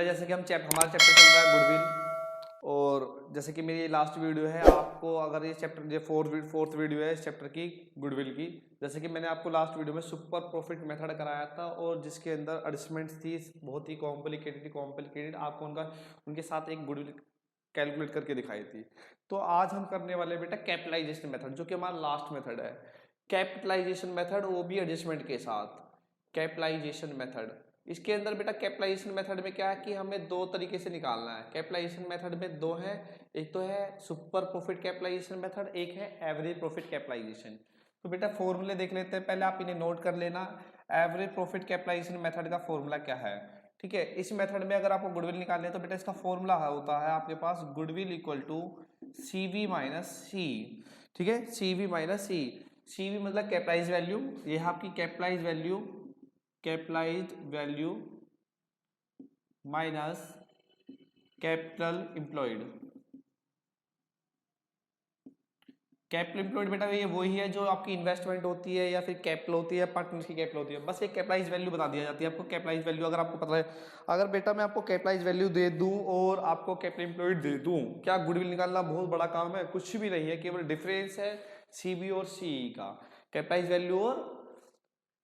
जैसे कि हमारा चैप्टर चल रहा है गुडविल, और जैसे कि मेरी लास्ट वीडियो है, आपको अगर ये चैप्टर ये फोर्थ वीडियो है इस चैप्टर की गुडविल की, जैसे कि मैंने आपको लास्ट वीडियो में सुपर प्रॉफिट मेथड कराया था और जिसके अंदर एडजस्टमेंट्स थी बहुत ही कॉम्प्लिकेटेड, आपको उनके साथ एक गुडविल कैलकुलेट करके दिखाई थी। तो आज हम करने वाले बेटा कैपिटलाइजेशन मेथड, जो कि हमारा लास्ट मेथड है। कैपिटलाइजेशन मेथड, वो भी एडजस्टमेंट के साथ। कैपिटलाइजेशन मेथड, इसके अंदर बेटा कैपिटलाइजेशन मेथड में क्या है कि हमें दो तरीके से निकालना है। कैपिटलाइजेशन मेथड में दो है, एक तो है सुपर प्रॉफिट कैपिटलाइजेशन मेथड, एक है एवरेज प्रॉफिट कैपिटलाइजेशन। तो बेटा फॉर्मूले देख लेते हैं, पहले आप इन्हें नोट कर लेना। एवरेज प्रॉफिट कैपिटलाइजेशन मेथड का फॉर्मूला क्या है, ठीक है। इस मेथड में अगर आपको गुडविल निकालनी है तो बेटा इसका फॉर्मूला होता है आपके पास goodwill equal to CV minus C, ठीक है। CV माइनस सी, CV मतलब कैपिटलाइज वैल्यू, ये है आपकी capitalise value minus capital employed. Capital employed बेटा ये वही है जो आपकी इन्वेस्टमेंट होती है या फिर कैपिटल होती है, पार्टनर्स की कैपिटल होती है, बस एक कैपिटलाइज वैल्यू बता दिया जाती है आपको। कैपिटलाइज वैल्यू अगर आपको पता है, अगर बेटा मैं आपको कैपिटलाइज वैल्यू दे दूं और आपको कैपिटल एम्प्लॉयड दे दूं, क्या गुडविल निकालना बहुत बड़ा काम है? कुछ भी नहीं है, केवल डिफरेंस है CV और CE का, कैपिटलाइज वैल्यू और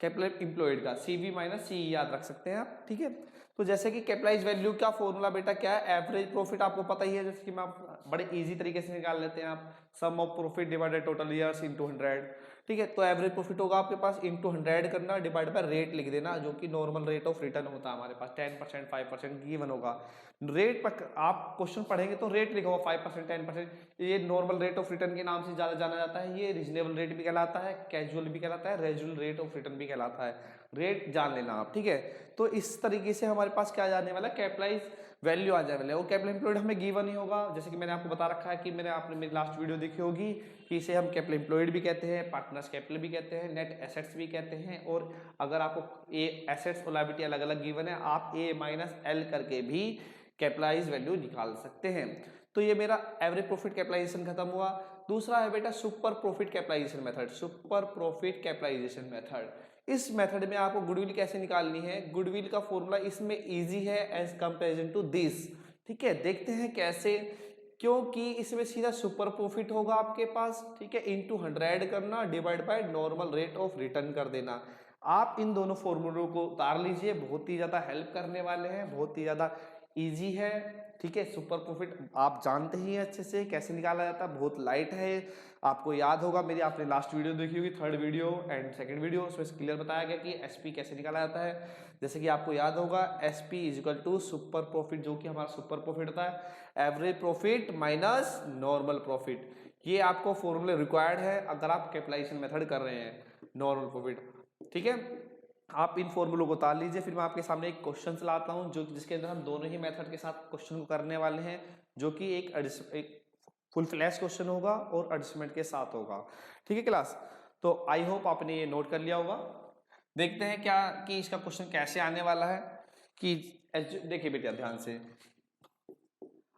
कैपिटल एम्प्लॉयड का। CV माइनस CE याद रख सकते हैं आप, ठीक है। तो जैसे कि कैपिटलाइज वैल्यू का फॉर्मूला बेटा क्या है, एवरेज प्रॉफिट आपको पता ही है, जैसे कि मैं बड़े इजी तरीके से निकाल लेते हैं आप, sum of profit divided total years into 100, ठीक है। तो एवरेज प्रॉफिट होगा आपके पास इनटू 100 करना, डिवाइड बाय रेट लिख देना, जो कि नॉर्मल रेट ऑफ रिटर्न होता है हमारे पास, 10% 5% गिवन होगा। रेट पर आप क्वेश्चन पढ़ेंगे तो रेट लिखा हुआ 5% 10%, ये नॉर्मल रेट ऑफ रिटर्न के नाम से ज्यादा जाना जाता है, ये रीजनेबल रेट भी कहलाता है, कैजुअल भी कहलाता है, रेजुअल रेट ऑफ रिटर्न भी कहलाता है। रेट जान लेना आप, ठीक है। तो इस तरीके से हमारे पास क्या जाने वाला है, कैपिटलाइज वैल्यू आ जाने वाला है। और कैपिटल एम्प्लॉयड हमें गिवन ही होगा, जैसे कि मैंने आपको बता रखा है कि आपने मेरी लास्ट वीडियो देखी होगी कि इसे हम कैपिटल एम्प्लॉयड भी कहते हैं, पार्टनर्स कैपिटल भी कहते हैं, नेट एसेट्स भी कहते हैं। और अगर आपको ए एसेट्स और लायबिलिटी अलग अलग गिवन है, आप A माइनस L करके भी कैपिटलाइज वैल्यू निकाल सकते हैं। तो ये मेरा एवरेज प्रॉफिट कैपिटलाइजेशन खत्म हुआ। दूसरा है बेटा super profit capitalisation method. Super profit capitalisation method, इस मेथड में आपको गुडविल कैसे निकालनी है, गुडविल का फॉर्मूला इसमें इजी है एज कंपैरिजन टू दिस, ठीक है। देखते हैं कैसे, क्योंकि इसमें सीधा सुपर प्रॉफिट होगा आपके पास, ठीक है, इनटू 100 करना, divide by normal rate of return कर देना। आप इन दोनों फॉर्मूलों को उतार लीजिए, बहुत ही ज्यादा हेल्प करने वाले हैं, बहुत ही ज्यादा इजी है, ठीक है। सुपर प्रॉफिट आप जानते ही हैं अच्छे से कैसे निकाला जाता है, बहुत लाइट है, आपको याद होगा मेरी आपने लास्ट वीडियो देखी होगी, third video and second video, उसमें क्लियर बताया गया कि SP कैसे निकाला जाता है। जैसे कि आपको याद होगा SP is equal to super profit, जो कि हमारा सुपर प्रॉफिट होता है average profit minus normal profit. ये आपको फॉर्मूले रिक्वायर्ड है अगर आप कैपिटलाइजेशन मेथड कर रहे हैं, नॉर्मल प्रॉफिट, ठीक है। आप इन फॉर्मूलों को उतार लीजिए, फिर मैं आपके सामने एक क्वेश्चन लाता हूं जो जिसके अंदर हम दोनों ही मेथड के साथ क्वेश्चन को करने वाले हैं, जो कि एक फुल फ्लैश क्वेश्चन होगा और एडजस्टमेंट के साथ होगा, ठीक है क्लास। तो आई होप आपने ये नोट कर लिया होगा। देखते हैं क्या कि इसका क्वेश्चन कैसे आने वाला है। कि देखिए बेटा ध्यान से,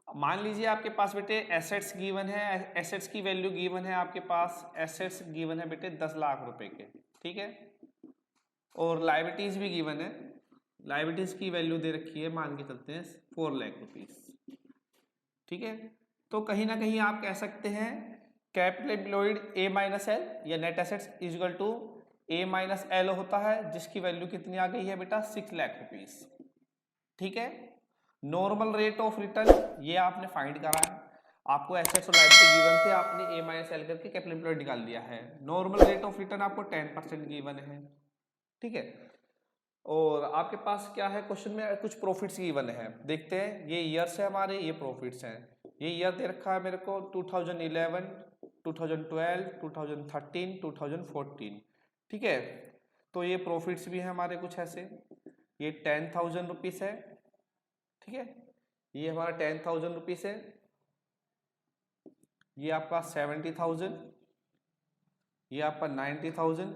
मान लीजिए आपके पास बेटे एसेट्स गिवन है, एसेट्स की वैल्यू गिवन है आपके पास, एसेट्स गिवन है बेटे 10 लाख रुपए के, ठीक है। और लायबिलिटीज भी गिवन है, लायबिलिटीज की वैल्यू दे रखी है, मान के चलते हैं 4 लाख रुपीस, ठीक है। तो कहीं ना कहीं आप कह सकते हैं capital employed A minus L या net assets is equal to A minus L होता है, जिसकी वैल्यू कितनी आ गई है बेटा 6 लाख रुपीस, ठीक है। नॉर्मल रेट ऑफ रिटर्न ये आपने फाइंड करा है, आपको एसेट्स और लायबिलिटी गिवन थे, आपने A माइनस एल करके कैपिटल एम्प्लॉयड निकाल लिया है। नॉर्मल रेट ऑफ रिटर्न आपको 10% गिवन है, ठीक है। और आपके पास क्या है, क्वेश्चन में कुछ प्रॉफिट्स गिवन है, देखते हैं। ये ईयर्स है हमारे, ये प्रॉफिट्स हैं। ये ईयर दे रखा है मेरे को 2011, 2012, 2013, 2014, ठीक है। तो ये प्रॉफिट्स भी हैं हमारे कुछ ऐसे, ये 10,000 रुपीस है, ठीक है। ये हमारा 10,000 रुपीस है, ये आपका 70,000, ये आपका 90,000,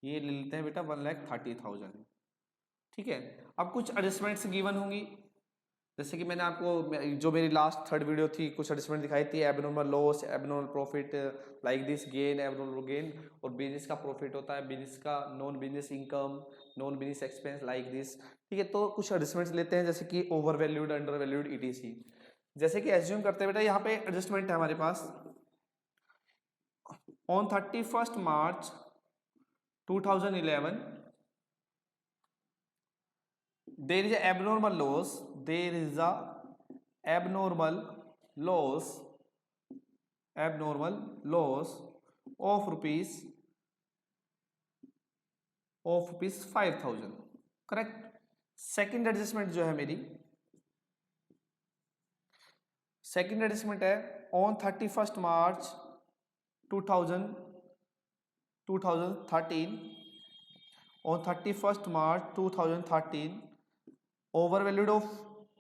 ये ले लेते हैं बेटा 1,30,000, ठीक है। अब कुछ एडजस्टमेंट्स गिवन होंगी, जैसे कि मैंने आपको जो मेरी लास्ट थर्ड वीडियो थी कुछ एडजस्टमेंट दिखाई थी, abnormal loss, abnormal profit, like this gain, abnormal gain. और बिजनेस का प्रॉफिट होता है, बिजनेस का non business income, non business expense like this. ठीक है, तो कुछ एडजस्टमेंट्स लेते हैं जैसे कि over valued, under valued, etc. जैसे कि एज्यूम करते हैं बेटा यहाँ पे एडजस्टमेंट है हमारे pass on 31 March 2011 there is a abnormal loss, there is a abnormal loss of rupees 5000, correct. Second adjustment जो है मेरी, सेकंड एडजस्टमेंट है on 31 March 2013 on 31 March 2013 over valued of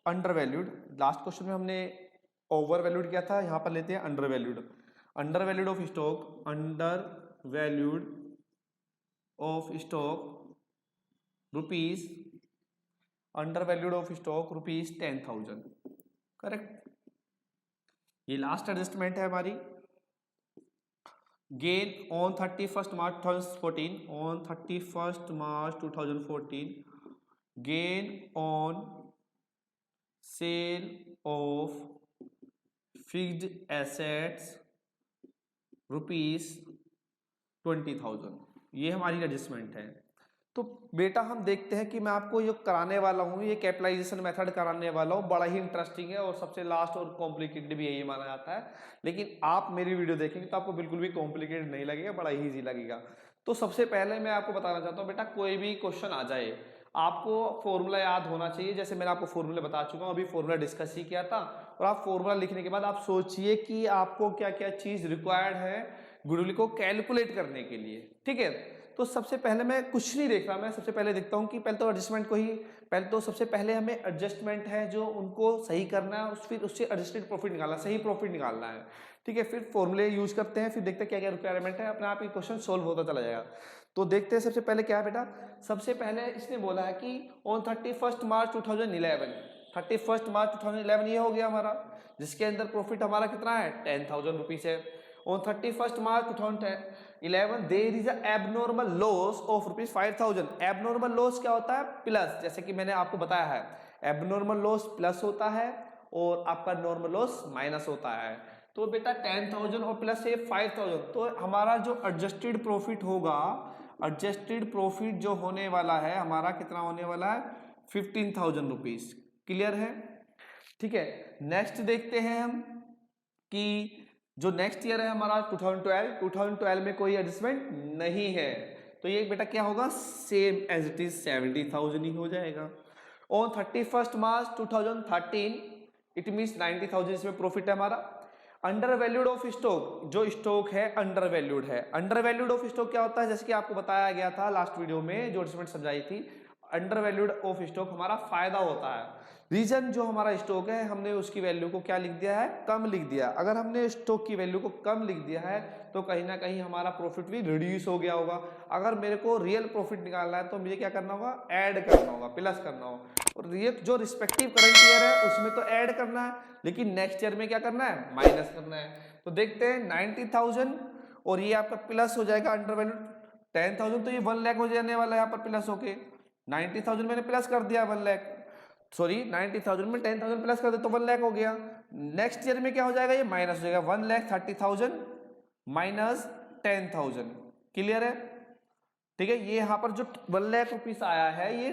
under valued. Last question में हमने over valued किया था, यहाँ पर लेते हैं under valued. Under valued of stock, under valued of stock rupees, under valued of stock rupees 10,000, correct. ये लास्ट एडजस्टमेंट है हमारी। Gain on 31 March 2014, on 31 March 2014 gain on sale of fixed assets rupees 20,000, ये हमारी adjustment है। तो बेटा हम देखते हैं कि मैं आपको ये कराने वाला हूँ, ये कैपिटलाइजेशन मेथड कराने वाला हूँ, बड़ा ही इंटरेस्टिंग है और सबसे लास्ट और कॉम्प्लिकेटेड भी यही माना जाता है। लेकिन आप मेरी वीडियो देखेंगे तो आपको बिल्कुल भी कॉम्प्लिकेटेड नहीं लगेगा, बड़ा ही ईजी लगेगा। तो सबसे पहले मैं आपको बताना चाहता हूँ बेटा, कोई भी क्वेश्चन आ जाए आपको फॉर्मूला याद होना चाहिए। जैसे मैंने आपको फॉर्मूला बता चुका हूँ, अभी फॉर्मूला डिस्कस ही किया था। और आप फॉर्मूला लिखने के बाद आप सोचिए कि आपको क्या क्या चीज रिक्वायर्ड है गुडविल को कैलकुलेट करने के लिए, ठीक है। तो सबसे पहले मैं कुछ नहीं देख रहा, मैं सबसे पहले देखता हूँ कि पहले तो एडजस्टमेंट को ही, पहले तो सबसे पहले हमें एडजस्टमेंट है जो उनको सही करना है, फिर उससे एडजस्टेड प्रॉफिट निकालना, सही प्रॉफिट निकालना है, ठीक है। फिर फॉर्मूले यूज करते हैं, फिर देखते हैं क्या क्या रिक्वायरमेंट है, अपने आप ही क्वेश्चन सोल्व होता चला जाएगा। तो देखते हैं सबसे पहले क्या है बेटा। सबसे पहले इसने बोला है कि ऑन 31 मार्च 2011, 31 मार्च 2011 ये हो गया हमारा, जिसके अंदर प्रॉफिट हमारा कितना है 10,000 रुपीज है। On 31 March 2011 there is abnormal loss of rupees 5,000। Abnormal loss क्या होता है, प्लस, जैसे कि मैंने आपको बताया है एबनॉर्मल लॉस प्लस होता है और आपका नॉर्मल लॉस माइनस होता है। तो बेटा 10,000 और प्लस ये 5,000, तो हमारा जो एडजस्टेड प्रॉफिट होगा, एडजस्टेड प्रॉफिट जो होने वाला है हमारा कितना होने वाला है 15,000 रुपीज। क्लियर है, ठीक है। नेक्स्ट देखते हैं हम कि जो नेक्स्ट ईयर है हमारा 2012 में कोई एडजस्टमेंट नहीं है, तो ये बेटा क्या होगा सेम एज इट इज 70,000 ही हो जाएगा। ऑन 31 मार्च 2013 इट मीन्स 90,000 इसमें प्रॉफिट है हमारा। अंडर वैल्यूड ऑफ स्टॉक, जो स्टॉक है अंडर वैल्यूड है। अंडर वैल्यूड ऑफ स्टॉक क्या होता है, जैसे कि आपको बताया गया था लास्ट वीडियो में जो एडजस्टमेंट समझाई थी, अंडर वैल्यूड ऑफ स्टॉक हमारा फायदा होता है। रीजन जो हमारा स्टॉक है हमने उसकी वैल्यू को क्या लिख दिया है, कम लिख दिया। अगर हमने स्टॉक की वैल्यू को कम लिख दिया है तो कहीं ना कहीं हमारा प्रॉफिट भी रिड्यूस हो गया होगा। अगर मेरे को रियल प्रॉफिट निकालना है तो मुझे क्या करना होगा, ऐड करना होगा, प्लस करना होगा। और ये जो रिस्पेक्टिव करंट ईयर है उसमें तो ऐड करना है, लेकिन नेक्स्ट ईयर में क्या करना है, माइनस करना है। तो देखते हैं 90,000 और ये आपका प्लस हो जाएगा अंडर वैल्यू 10,000, तो ये 1 लाख हो जाने वाला है यहाँ पर प्लस होके। 90,000 मैंने प्लस कर दिया 1 लाख, सॉरी 90,000 में 10,000 प्लस कर दे तो 1 लाख हो गया। नेक्स्ट ईयर में क्या हो जाएगा, ये माइनस हो जाएगा 1,30,000 माइनस 10,000। क्लियर है, ठीक है। ये यहाँ पर जो 1 लाख रुपीस आया है ये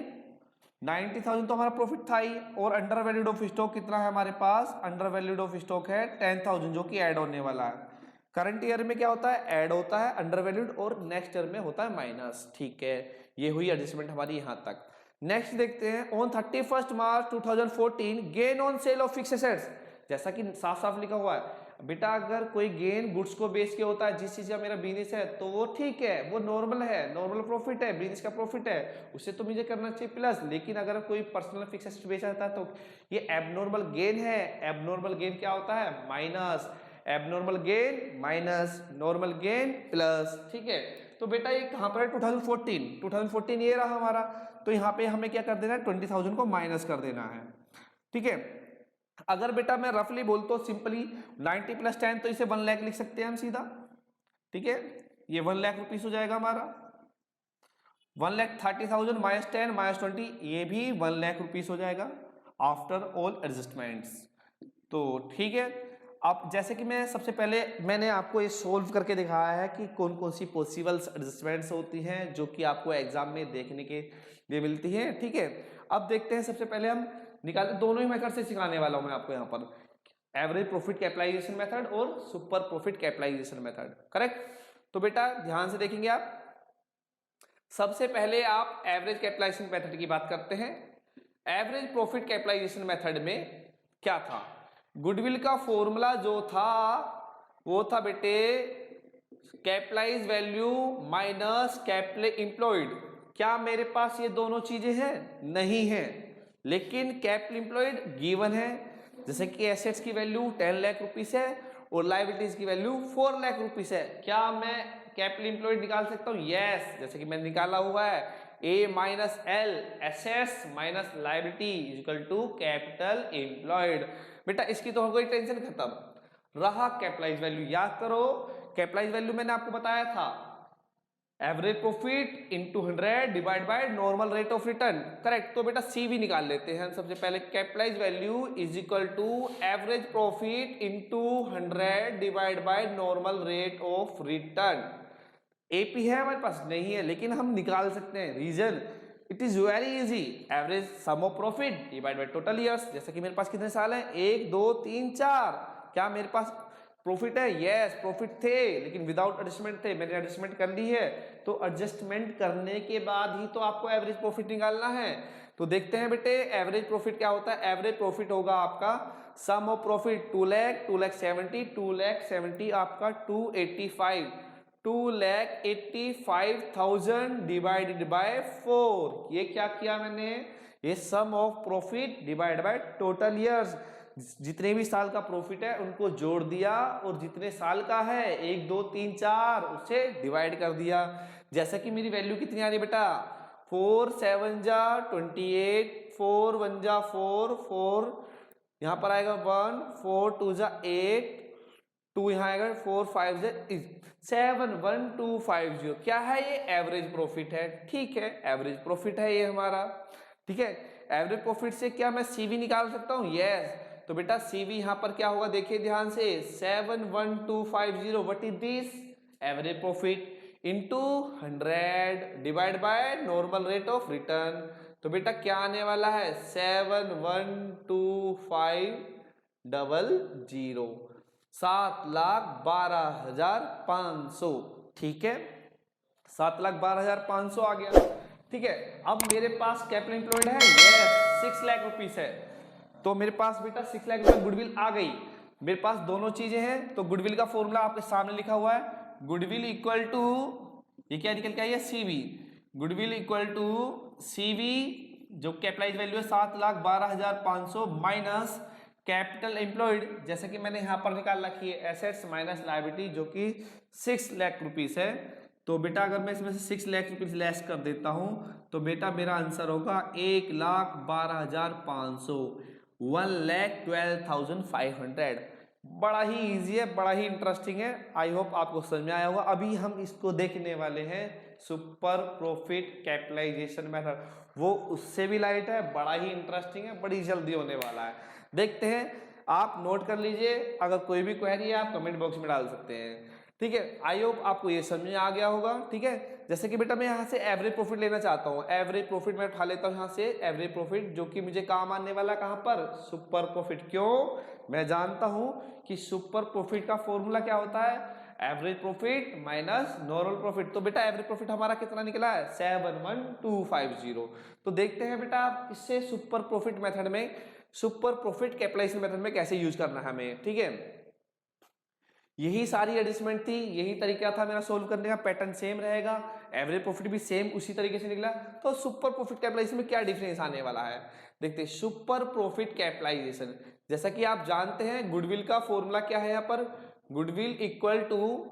90,000 तो हमारा प्रॉफिट था ही, और अंडर वैल्यूड ऑफ स्टॉक कितना है हमारे पास, अंडर वैल्यूड ऑफ स्टॉक है 10,000 जो कि ऐड होने वाला है। करंट ईयर में क्या होता है, ऐड होता है अंडर वैल्यूड, और नेक्स्ट ईयर में होता है माइनस, ठीक है। ये हुई एडजस्टमेंट हमारी यहाँ तक। नेक्स्ट देखते हैं on 31 March 2014 gain on sale of fixed assets. जैसा कि साफ साफ लिखा हुआ है बेटा, अगर कोई गेन गुड्स को बेच के होता है, जिस चीज का मेरा बिजनेस है तो वो ठीक है, वो नॉर्मल है, नॉर्मल प्रॉफिट है, बिजनेस का प्रॉफिट है, उससे तो मुझे करना चाहिए प्लस। लेकिन अगर कोई पर्सनल फिक्स्ड एसेट बेचा जाता है तो ये एबनॉर्मल गेन है। एबनॉर्मल गेन क्या होता है, minus, abnormal gain minus normal gain plus, ठीक है। तो बेटा ये कहां पर है 2014 ये रहा हमारा, तो यहाँ पे हमें क्या कर देना है 20,000 को माइनस कर देना है, ठीक है। अगर बेटा मैं रफली बोलता हूं सिंपली 90 प्लस 10 तो इसे 1 लाख लिख सकते हैं हम सीधा, ठीक है। ये 1 लाख रुपीस हो जाएगा हमारा। 1,30,000 -10 -20 ये भी 1 लाख रुपीस हो जाएगा आफ्टर ऑल एडजस्टमेंट्स। तो ठीक है, अब जैसे कि मैं सबसे पहले मैंने आपको ये सोल्व करके दिखाया है कि कौन कौन सी पॉसिबल एडजस्टमेंट्स होती हैं जो कि आपको एग्जाम में देखने के लिए मिलती हैं। ठीक है, अब देखते हैं, सबसे पहले हम निकालते, दोनों ही मेथड से सिखाने वाला हूं मैं आपको यहाँ पर, एवरेज प्रॉफिट कैपिटलाइजेशन मेथड और super profit capitalisation method, correct. तो बेटा ध्यान से देखेंगे आप, सबसे पहले आप एवरेज कैपिटलाइजेशन मेथड की बात करते हैं। एवरेज प्रॉफिट कैपिटलाइजेशन मेथड में क्या था, गुडविल का फॉर्मूला जो था वो था बेटे capitalise value minus capital employed. क्या मेरे पास ये दोनों चीजें हैं? नहीं है, लेकिन कैपिटल एम्प्लॉयड गिवन है, जैसे कि एसेट्स की वैल्यू 10 लाख रुपीस है और लायबिलिटीज की वैल्यू 4 लाख रुपीस है। क्या मैं कैपिटल एम्प्लॉयड निकाल सकता हूं? यस, जैसे कि मैंने निकाला हुआ है A minus L, assets minus liability equal to capital employed. बेटा इसकी तो कोई टेंशन खत्म रहा। कैपिटलाइज वैल्यू याद करो, कैपिटलाइज वैल्यू मैंने आपको बताया था average profit into 100 divide by normal rate of return, correct. तो बेटा सी भी निकाल लेते हैं सबसे पहले, capitalise value is equal to average profit into 100 divide by normal rate of return. AP है हमारे पास? नहीं है, लेकिन हम निकाल सकते हैं। Reason, it is very easy, average sum of profit divide by total years. जैसे कि मेरे पास कितने साल हैं? 1 2 3 4। क्या मेरे पास प्रॉफिट है? यस, प्रॉफिट थे, लेकिन विदाउट एडजस्टमेंट थे, मैंने एडजस्टमेंट कर ली है। तो एडजस्टमेंट करने के बाद ही तो आपको एवरेज प्रॉफिट निकालना है। तो देखते हैं बेटे एवरेज प्रॉफिट क्या होता है। एवरेज प्रॉफिट होगा आपका सम ऑफ प्रॉफिट 2 लाख 2 लाख 70 2 लाख 70 आपका 285 2,85,000 डिवाइडेड बाय 4। ये क्या किया मैंने? ये sum of profit divide by total years, जितने भी साल का प्रॉफिट है उनको जोड़ दिया और जितने साल का है 1 2 3 4 उससे डिवाइड कर दिया। जैसा कि मेरी वैल्यू कितनी आ रही है बेटा? 4 7 जा 28, 4 1 जा 4 4, यहाँ पर आएगा 1, 4 2 जा 8, 2 यहाँ आएगा 4 5 जा 71250। क्या है ये? एवरेज प्रॉफिट है। ठीक है, एवरेज प्रॉफिट है ये हमारा। ठीक है, एवरेज प्रॉफिट से क्या मैं सीवी निकाल सकता हूँ? यस। तो बेटा सीवी यहाँ पर क्या होगा, देखिए ध्यान से, 71250 what is this? Average profit into 100 divide by normal rate of return. तो बेटा क्या आने वाला है? 71250, 7,12,500। ठीक है, 7,12,500 आ गया। ठीक है, अब मेरे पास कैपिटल एम्प्लॉयड है, यस, 6 लाख रुपीस है। तो मेरे पास बेटा 6 लाख रुपए गुडविल आ गई। मेरे पास दोनों चीजें हैं, तो गुडविल का फॉर्मूला आपके सामने लिखा हुआ है, गुडविल इक्वल टू, ये क्या निकल के आई है? CV. Goodwill equal to CV, जो कैपिटलाइज वैल्यू है 7,12,500 माइनस कैपिटल एम्प्लॉयड, जैसे कि मैंने यहां पर निकाल रखी है एसेट्स माइनस लायबिलिटी, जो कि 6 लाख रुपीस है। तो बेटा अगर मैं इसमें से 6 लाख रुपीस लेस कर देता हूं तो बेटा मेरा आंसर होगा 1,12,500, 1,12,500। बड़ा ही इजी है, बड़ा ही इंटरेस्टिंग है। आई होप आपको समझ में आया होगा। अभी हम इसको देखने वाले हैं सुपर प्रॉफिट कैपिटलाइजेशन मेथड, वो उससे भी लाइट है, बड़ा ही इंटरेस्टिंग है, बड़ी जल्दी होने वाला है। देखते हैं, आप नोट कर लीजिए, अगर कोई भी क्वेरी है आप कमेंट बॉक्स में डाल सकते हैं। ठीक है, आई होप आपको ये समझ में आ गया होगा। ठीक है, जैसे कि बेटा मैं यहाँ से एवरेज प्रॉफिट लेना चाहता हूँ, एवरेज प्रॉफिट मैं उठा लेता हूँ यहाँ से एवरेज प्रॉफिट, जो कि मुझे काम आने वाला कहाँ पर? Super profit. क्यों? मैं जानता हूँ कि सुपर प्रॉफिट का फॉर्मूला क्या होता है? Average profit minus normal profit. तो बेटा एवरेज प्रॉफिट हमारा कितना निकला है? 71250। तो देखते हैं बेटा इससे सुपर प्रॉफिट मेथड में, सुपर प्रॉफिट कैपिटलाइजेशन मेथड में कैसे यूज करना है हमें। ठीक है, यही सारी एडजस्टमेंट थी, यही तरीका था मेरा सोल्व करने का, पैटर्न सेम रहेगा, एवरेज प्रॉफिट भी सेम उसी तरीके से निकला। तो सुपर प्रॉफिट कैपिटलाइजेशन में क्या डिफरेंस आने वाला है देखते हैं। सुपर प्रॉफिट कैपिटलाइजेशन, जैसा कि आप जानते हैं गुडविल का फॉर्मूला क्या है यहाँ पर? Goodwill equal to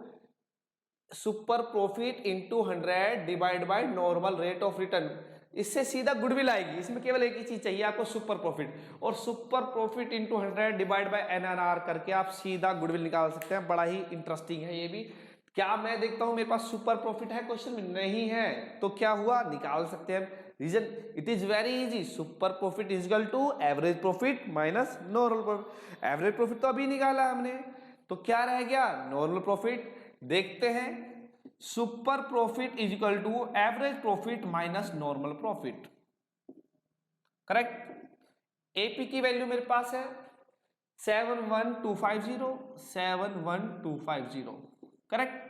super profit into 100 divide by normal rate of return. इससे सीधा गुडविल आएगी, इसमें केवल एक ही चीज चाहिए आपको, सुपर प्रॉफिट, और super profit into 100 divide bye NRR करके आप सीधा गुडविल निकाल सकते हैं। बड़ा ही इंटरेस्टिंग है ये भी। क्या मैं देखता हूं मेरे पास सुपर प्रॉफिट है, क्वेश्चन में नहीं है, तो क्या हुआ, निकाल सकते हैं reason. It is very easy, super profit is equal to average profit minus normal profit. Average profit तो अभी निकाला हमने, तो क्या रह गया, नॉर्मल प्रॉफिट। देखते हैं, super profit is equal to average profit minus normal profit, correct. AP की वैल्यू मेरे पास है 71250, 71250, करेक्ट।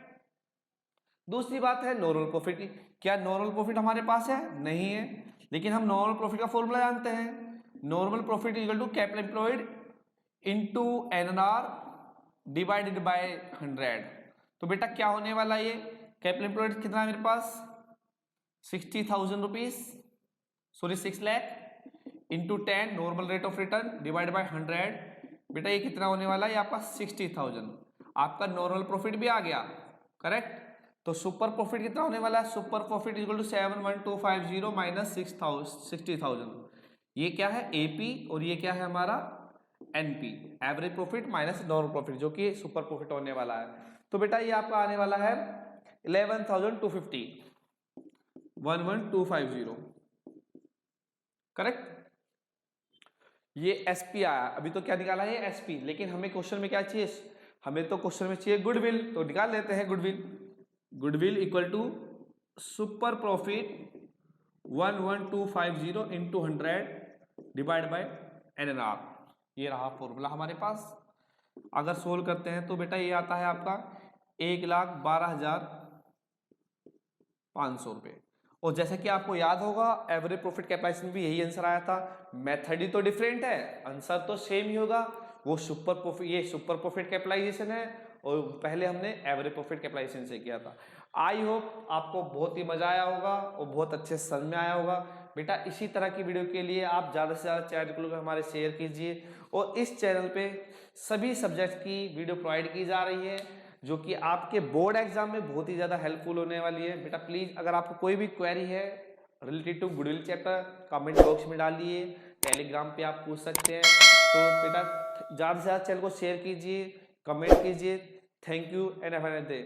दूसरी बात है नॉर्मल प्रॉफिट की। क्या नॉर्मल प्रॉफिट हमारे पास है, नहीं है, लेकिन हम नॉर्मल प्रॉफिट का फॉर्मूला जानते हैं। Normal profit equal to capital employed into NR divided by 100। तो बेटा क्या होने वाला है, ये कैपिटल एम्प्लॉयड कितना है मेरे पास 60,000 rupees, sorry 6 lakh into 10 normal rate of return divide by 100। बेटा ये कितना होने वाला है, ये आपका 60,000। आपका नॉर्मल प्रॉफिट भी आ गया, करेक्ट। तो सुपर प्रॉफिट कितना होने वाला है, super profit equal to 71250 minus 60,000। ये क्या है, एपी, और ये क्या है हमारा NP, average profit minus normal profit, जो कि सुपर प्रॉफिट होने वाला है। तो बेटा ये आपका आने वाला है 11,250, 11,250, करेक्ट। ये एसपी आया, अभी तो क्या निकाला है एसपी, लेकिन हमें क्वेश्चन में क्या चाहिए, हमें तो क्वेश्चन में चाहिए गुडविल, तो निकाल लेते हैं goodwill. Goodwill equal to super profit 11,250 into 100 divide by NNR. ये रहा फॉर्मूला हमारे पास। अगर सोल्व करते हैं तो बेटा ये आता है आपका 1,12,500 रुपये। और जैसे कि आपको याद होगा एवरेज प्रॉफिट कैपिटलाइजेशन में भी यही आंसर आया था। मेथड ही तो डिफरेंट है, आंसर तो सेम ही होगा। वो सुपर प्रॉफिट, ये सुपर प्रॉफिट कैपिटलाइजेशन है और पहले हमने एवरेज प्रॉफिट कैपिटलाइजेशन से किया था। आई होप आपको बहुत ही मजा आया होगा और बहुत अच्छे समझ में आया होगा। बेटा इसी तरह की वीडियो के लिए आप ज़्यादा से ज़्यादा चैनल को हमारे शेयर कीजिए, और इस चैनल पे सभी सब्जेक्ट की वीडियो प्रोवाइड की जा रही है, जो कि आपके बोर्ड एग्जाम में बहुत ही ज़्यादा हेल्पफुल होने वाली है। बेटा प्लीज़ अगर आपको कोई भी क्वेरी है related to goodwill chapter, comment box में डालिए, टेलीग्राम पे आप पूछ सकते हैं। तो बेटा ज़्यादा से ज़्यादा चैनल को शेयर कीजिए, कमेंट कीजिए। Thank you and have a nice day.